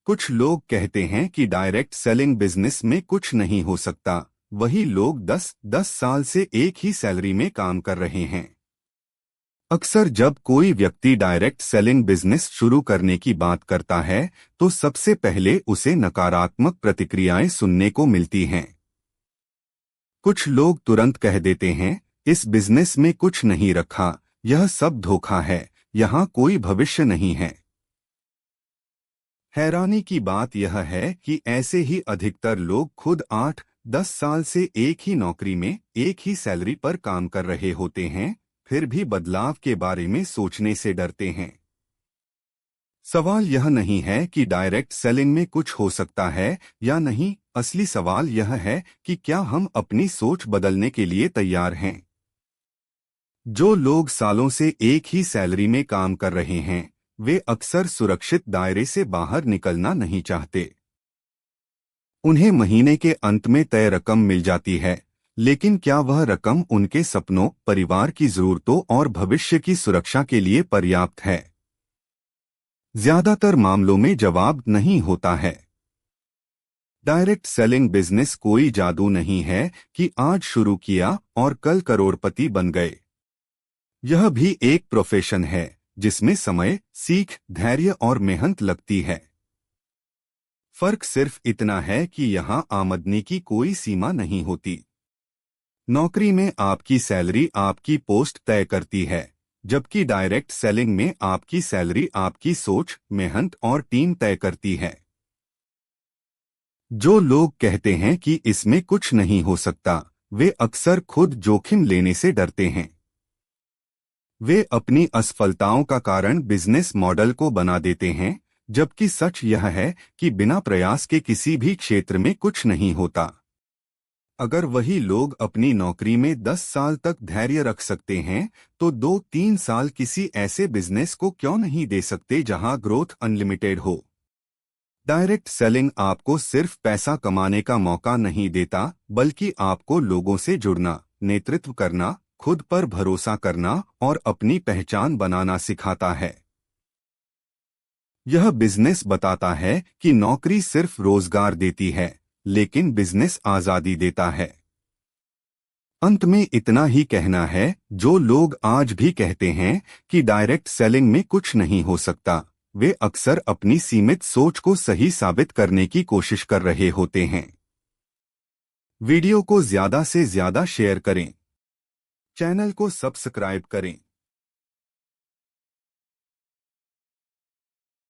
कुछ लोग कहते हैं कि डायरेक्ट सेलिंग बिजनेस में कुछ नहीं हो सकता। वही लोग 10-10 साल से एक ही सैलरी में काम कर रहे हैं। अक्सर जब कोई व्यक्ति डायरेक्ट सेलिंग बिजनेस शुरू करने की बात करता है तो सबसे पहले उसे नकारात्मक प्रतिक्रियाएं सुनने को मिलती हैं। कुछ लोग तुरंत कह देते हैं, इस बिजनेस में कुछ नहीं रखा, यह सब धोखा है, यहाँ कोई भविष्य नहीं है। हैरानी की बात यह है कि ऐसे ही अधिकतर लोग खुद 8-10 साल से एक ही नौकरी में एक ही सैलरी पर काम कर रहे होते हैं, फिर भी बदलाव के बारे में सोचने से डरते हैं। सवाल यह नहीं है कि डायरेक्ट सेलिंग में कुछ हो सकता है या नहीं, असली सवाल यह है कि क्या हम अपनी सोच बदलने के लिए तैयार हैं। जो लोग सालों से एक ही सैलरी में काम कर रहे हैं, वे अक्सर सुरक्षित दायरे से बाहर निकलना नहीं चाहते। उन्हें महीने के अंत में तय रकम मिल जाती है, लेकिन क्या वह रकम उनके सपनों, परिवार की जरूरतों और भविष्य की सुरक्षा के लिए पर्याप्त है? ज्यादातर मामलों में जवाब नहीं होता है। डायरेक्ट सेलिंग बिजनेस कोई जादू नहीं है कि आज शुरू किया और कल करोड़पति बन गए। यह भी एक प्रोफेशन है जिसमें समय, सीख, धैर्य और मेहनत लगती है। फर्क सिर्फ इतना है कि यहाँ आमदनी की कोई सीमा नहीं होती। नौकरी में आपकी सैलरी आपकी पोस्ट तय करती है, जबकि डायरेक्ट सेलिंग में आपकी सैलरी आपकी सोच, मेहनत और टीम तय करती है। जो लोग कहते हैं कि इसमें कुछ नहीं हो सकता, वे अक्सर खुद जोखिम लेने से डरते हैं। वे अपनी असफलताओं का कारण बिजनेस मॉडल को बना देते हैं, जबकि सच यह है कि बिना प्रयास के किसी भी क्षेत्र में कुछ नहीं होता। अगर वही लोग अपनी नौकरी में 10 साल तक धैर्य रख सकते हैं, तो 2-3 साल किसी ऐसे बिजनेस को क्यों नहीं दे सकते जहां ग्रोथ अनलिमिटेड हो। डायरेक्ट सेलिंग आपको सिर्फ पैसा कमाने का मौका नहीं देता, बल्कि आपको लोगों से जुड़ना, नेतृत्व करना, खुद पर भरोसा करना और अपनी पहचान बनाना सिखाता है। यह बिजनेस बताता है कि नौकरी सिर्फ रोजगार देती है, लेकिन बिजनेस आजादी देता है। अंत में इतना ही कहना है, जो लोग आज भी कहते हैं कि डायरेक्ट सेलिंग में कुछ नहीं हो सकता, वे अक्सर अपनी सीमित सोच को सही साबित करने की कोशिश कर रहे होते हैं। वीडियो को ज्यादा से ज्यादा शेयर करें। चैनल को सब्सक्राइब करें।